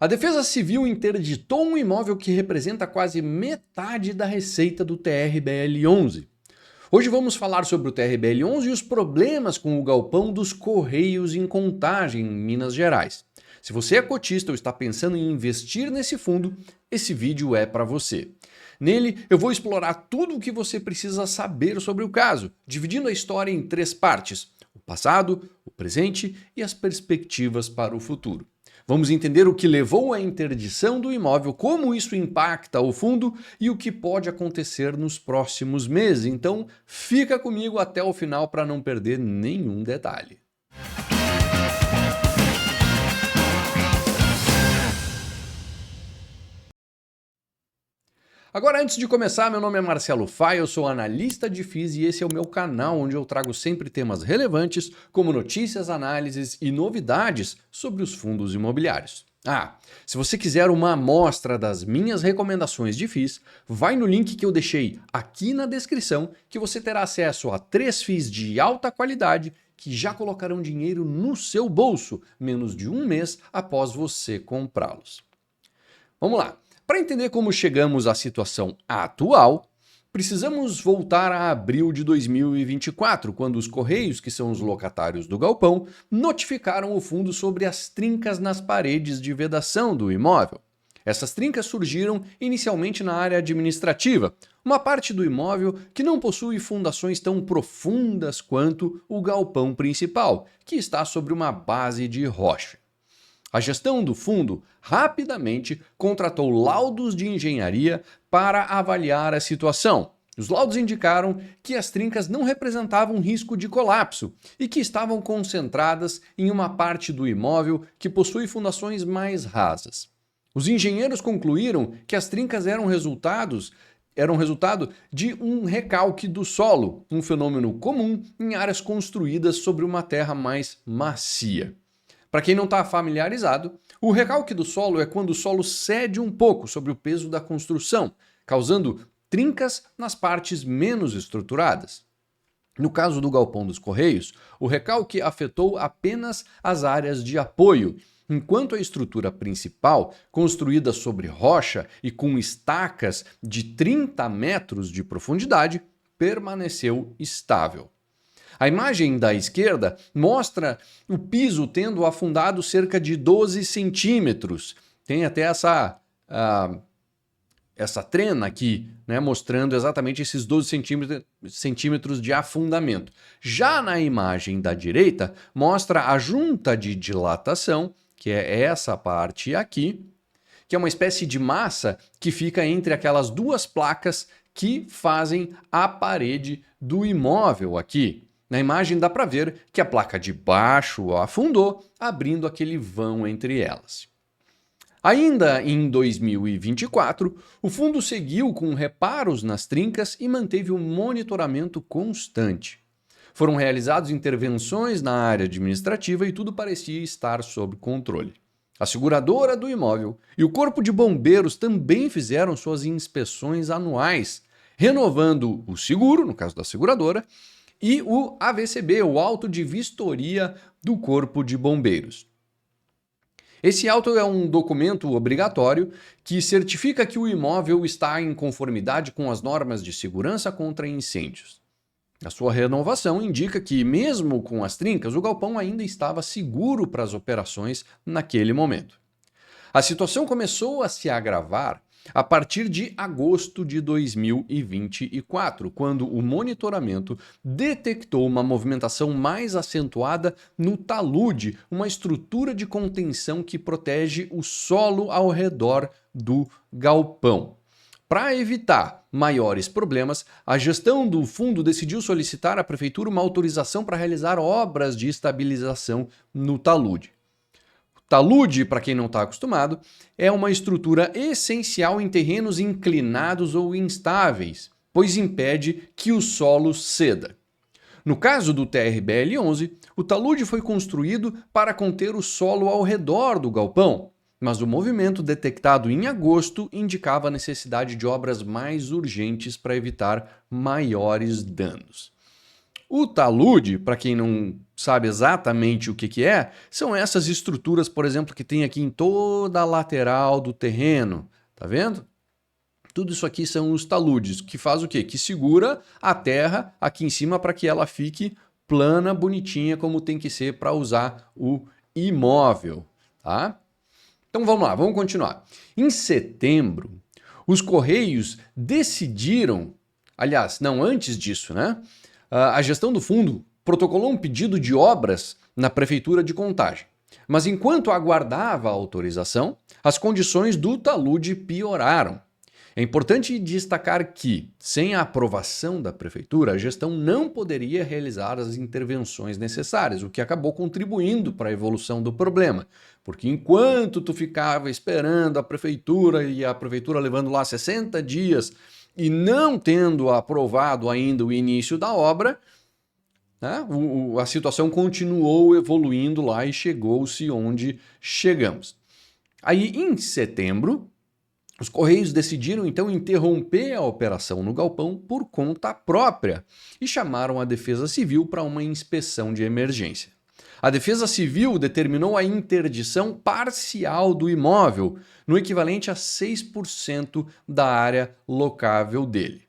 A Defesa Civil interditou um imóvel que representa quase metade da receita do TRBL-11. Hoje vamos falar sobre o TRBL-11 e os problemas com o galpão dos Correios em Contagem, em Minas Gerais. Se você é cotista ou está pensando em investir nesse fundo, esse vídeo é para você. Nele, eu vou explorar tudo o que você precisa saber sobre o caso, dividindo a história em 3 partes: o passado, o presente e as perspectivas para o futuro. Vamos entender o que levou à interdição do imóvel, como isso impacta o fundo e o que pode acontecer nos próximos meses. Então, fica comigo até o final para não perder nenhum detalhe. Agora, antes de começar, meu nome é Marcelo Fay, eu sou analista de FIIs e esse é o meu canal onde eu trago sempre temas relevantes, como notícias, análises e novidades sobre os fundos imobiliários. Se você quiser uma amostra das minhas recomendações de FIIs, vai no link que eu deixei aqui na descrição que você terá acesso a 3 FIIs de alta qualidade que já colocarão dinheiro no seu bolso, menos de um mês após você comprá-los. Vamos lá. Para entender como chegamos à situação atual, precisamos voltar a abril de 2024, quando os Correios, que são os locatários do galpão, notificaram o fundo sobre as trincas nas paredes de vedação do imóvel. Essas trincas surgiram inicialmente na área administrativa, uma parte do imóvel que não possui fundações tão profundas quanto o galpão principal, que está sobre uma base de rocha. A gestão do fundo rapidamente contratou laudos de engenharia para avaliar a situação. Os laudos indicaram que as trincas não representavam risco de colapso e que estavam concentradas em uma parte do imóvel que possui fundações mais rasas. Os engenheiros concluíram que as trincas eram resultado de um recalque do solo, um fenômeno comum em áreas construídas sobre uma terra mais macia. Para quem não está familiarizado, o recalque do solo é quando o solo cede um pouco sobre o peso da construção, causando trincas nas partes menos estruturadas. No caso do galpão dos Correios, o recalque afetou apenas as áreas de apoio, enquanto a estrutura principal, construída sobre rocha e com estacas de 30 metros de profundidade, permaneceu estável. A imagem da esquerda mostra o piso tendo afundado cerca de 12 centímetros. Tem até essa trena aqui, né, mostrando exatamente esses 12 centímetros de afundamento. Já na imagem da direita, mostra a junta de dilatação, que é essa parte aqui, que é uma espécie de massa que fica entre aquelas 2 placas que fazem a parede do imóvel aqui. Na imagem dá para ver que a placa de baixo afundou, abrindo aquele vão entre elas. Ainda em 2024, o fundo seguiu com reparos nas trincas e manteve um monitoramento constante. Foram realizadas intervenções na área administrativa e tudo parecia estar sob controle. A seguradora do imóvel e o Corpo de Bombeiros também fizeram suas inspeções anuais, renovando o seguro, no caso da seguradora, e o AVCB, o auto de vistoria do Corpo de Bombeiros. Esse auto é um documento obrigatório que certifica que o imóvel está em conformidade com as normas de segurança contra incêndios. A sua renovação indica que, mesmo com as trincas, o galpão ainda estava seguro para as operações naquele momento. A situação começou a se agravar a partir de agosto de 2024, quando o monitoramento detectou uma movimentação mais acentuada no talude, uma estrutura de contenção que protege o solo ao redor do galpão. Para evitar maiores problemas, a gestão do fundo decidiu solicitar à prefeitura uma autorização para realizar obras de estabilização no talude. Talude, para quem não está acostumado, é uma estrutura essencial em terrenos inclinados ou instáveis, pois impede que o solo ceda. No caso do TRBL-11, o talude foi construído para conter o solo ao redor do galpão, mas o movimento detectado em agosto indicava a necessidade de obras mais urgentes para evitar maiores danos. O talude, para quem não sabe exatamente o que é, são essas estruturas, por exemplo, que tem aqui em toda a lateral do terreno. Tá vendo? Tudo isso aqui são os taludes, que faz o quê? Que segura a terra aqui em cima para que ela fique plana, bonitinha, como tem que ser para usar o imóvel, tá? Então vamos lá, vamos continuar. Em setembro, os Correios decidiram, aliás, não antes disso, né? A gestão do fundo protocolou um pedido de obras na Prefeitura de Contagem. Mas enquanto aguardava a autorização, as condições do talude pioraram. É importante destacar que, sem a aprovação da Prefeitura, a gestão não poderia realizar as intervenções necessárias, o que acabou contribuindo para a evolução do problema. Porque enquanto tu ficava esperando a Prefeitura e a Prefeitura levando lá 60 dias e não tendo aprovado ainda o início da obra, né, a situação continuou evoluindo lá e chegou-se onde chegamos. Aí, em setembro, os Correios decidiram então interromper a operação no galpão por conta própria e chamaram a Defesa Civil para uma inspeção de emergência. A Defesa Civil determinou a interdição parcial do imóvel, no equivalente a 6% da área locável dele.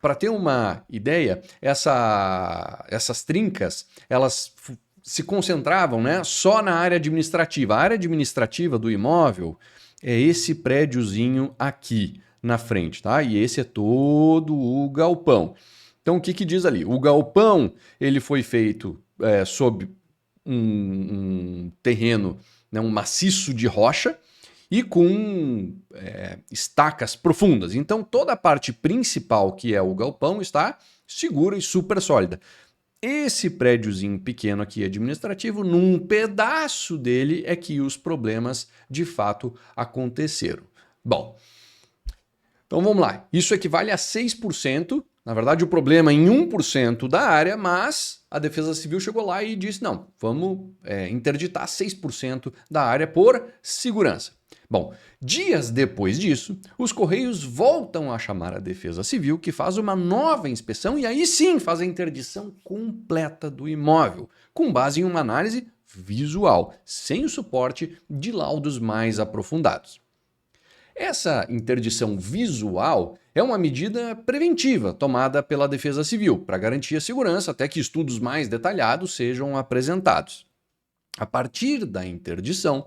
Para ter uma ideia, essas trincas, elas se concentravam, né, só na área administrativa. A área administrativa do imóvel é esse prédiozinho aqui na frente, tá? E esse é todo o galpão. Então, o que diz ali? O galpão, ele foi feito sob um terreno, né, um maciço de rocha e com estacas profundas. Então, toda a parte principal, que é o galpão, está segura e super sólida. Esse prédiozinho pequeno aqui administrativo, num pedaço dele é que os problemas de fato aconteceram. Bom, então vamos lá. Isso equivale a 6%. Na verdade, o problema em 1% da área, mas a Defesa Civil chegou lá e disse, não, vamos interditar 6% da área por segurança. Bom, dias depois disso, os Correios voltam a chamar a Defesa Civil, que faz uma nova inspeção e aí sim faz a interdição completa do imóvel, com base em uma análise visual, sem o suporte de laudos mais aprofundados. Essa interdição visual é uma medida preventiva tomada pela Defesa Civil para garantir a segurança até que estudos mais detalhados sejam apresentados. A partir da interdição,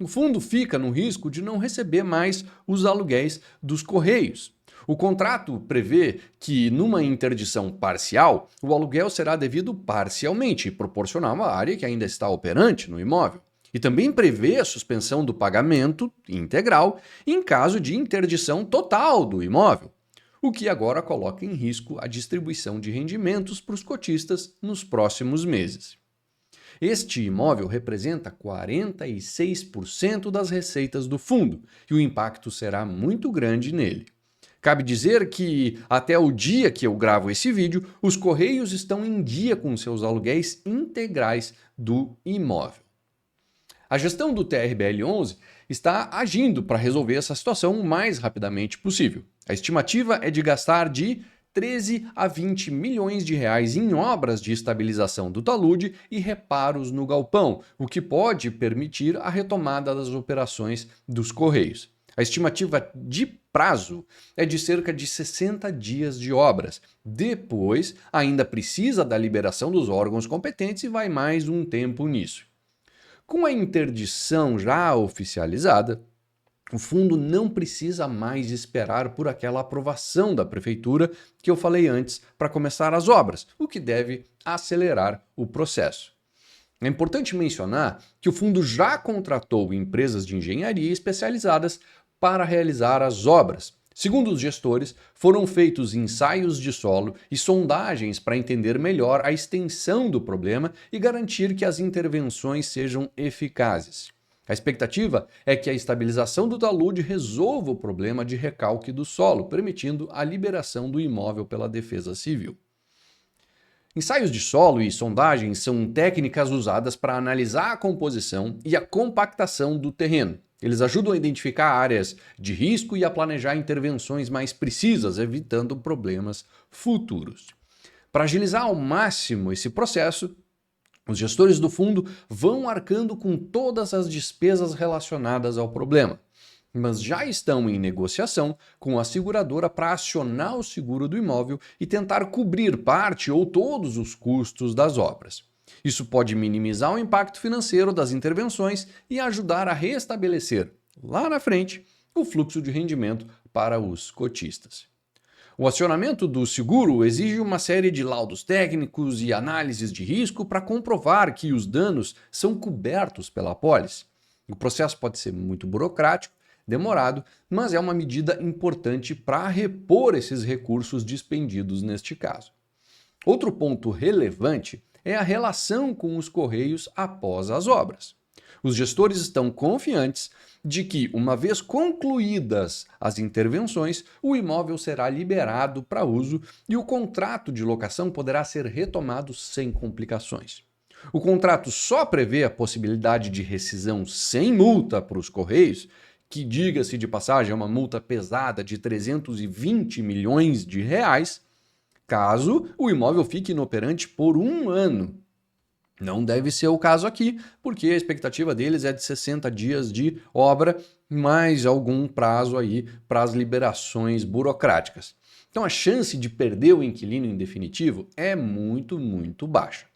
o fundo fica no risco de não receber mais os aluguéis dos Correios. O contrato prevê que, numa interdição parcial, o aluguel será devido parcialmente, proporcional à área que ainda está operante no imóvel. E também prevê a suspensão do pagamento integral em caso de interdição total do imóvel, o que agora coloca em risco a distribuição de rendimentos para os cotistas nos próximos meses. Este imóvel representa 46% das receitas do fundo e o impacto será muito grande nele. Cabe dizer que, até o dia que eu gravo esse vídeo, os Correios estão em dia com seus aluguéis integrais do imóvel. A gestão do TRBL-11 está agindo para resolver essa situação o mais rapidamente possível. A estimativa é de gastar de 13 a 20 milhões de reais em obras de estabilização do talude e reparos no galpão, o que pode permitir a retomada das operações dos Correios. A estimativa de prazo é de cerca de 60 dias de obras. Depois, ainda precisa da liberação dos órgãos competentes e vai mais um tempo nisso. Com a interdição já oficializada, o fundo não precisa mais esperar por aquela aprovação da Prefeitura que eu falei antes para começar as obras, o que deve acelerar o processo. É importante mencionar que o fundo já contratou empresas de engenharia especializadas para realizar as obras. Segundo os gestores, foram feitos ensaios de solo e sondagens para entender melhor a extensão do problema e garantir que as intervenções sejam eficazes. A expectativa é que a estabilização do talude resolva o problema de recalque do solo, permitindo a liberação do imóvel pela Defesa Civil. Ensaios de solo e sondagens são técnicas usadas para analisar a composição e a compactação do terreno. Eles ajudam a identificar áreas de risco e a planejar intervenções mais precisas, evitando problemas futuros. Para agilizar ao máximo esse processo, os gestores do fundo vão arcando com todas as despesas relacionadas ao problema, mas já estão em negociação com a seguradora para acionar o seguro do imóvel e tentar cobrir parte ou todos os custos das obras. Isso pode minimizar o impacto financeiro das intervenções e ajudar a restabelecer, lá na frente, o fluxo de rendimento para os cotistas. O acionamento do seguro exige uma série de laudos técnicos e análises de risco para comprovar que os danos são cobertos pela apólice. O processo pode ser muito burocrático, demorado, mas é uma medida importante para repor esses recursos dispendidos neste caso. Outro ponto relevante é a relação com os Correios após as obras. Os gestores estão confiantes de que, uma vez concluídas as intervenções, o imóvel será liberado para uso e o contrato de locação poderá ser retomado sem complicações. O contrato só prevê a possibilidade de rescisão sem multa para os Correios, que, diga-se de passagem, é uma multa pesada de 320 milhões de reais, caso o imóvel fique inoperante por 1 ano. Não deve ser o caso aqui, porque a expectativa deles é de 60 dias de obra, mais algum prazo aí para as liberações burocráticas. Então a chance de perder o inquilino em definitivo é muito, muito baixa.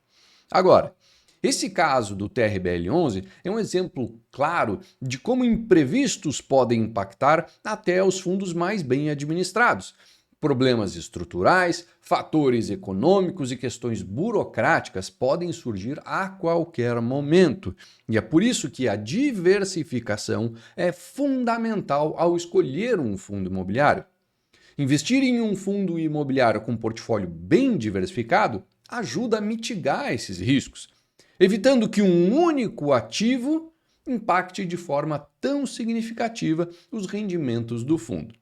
Agora, esse caso do TRBL11 é um exemplo claro de como imprevistos podem impactar até os fundos mais bem administrados. Problemas estruturais, fatores econômicos e questões burocráticas podem surgir a qualquer momento. E é por isso que a diversificação é fundamental ao escolher um fundo imobiliário. Investir em um fundo imobiliário com portfólio bem diversificado ajuda a mitigar esses riscos, evitando que um único ativo impacte de forma tão significativa os rendimentos do fundo.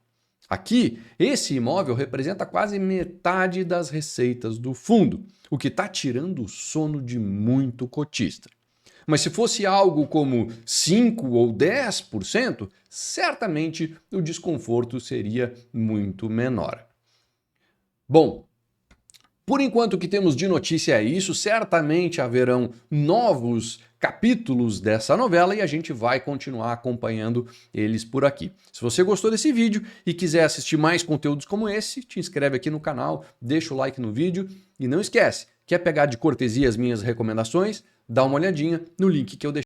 Aqui, esse imóvel representa quase metade das receitas do fundo, o que está tirando o sono de muito cotista. Mas se fosse algo como 5 ou 10%, certamente o desconforto seria muito menor. Bom, por enquanto o que temos de notícia é isso, certamente haverão novos capítulos dessa novela e a gente vai continuar acompanhando eles por aqui. Se você gostou desse vídeo e quiser assistir mais conteúdos como esse, te inscreve aqui no canal, deixa o like no vídeo e não esquece, quer pegar de cortesia as minhas recomendações? Dá uma olhadinha no link que eu deixei.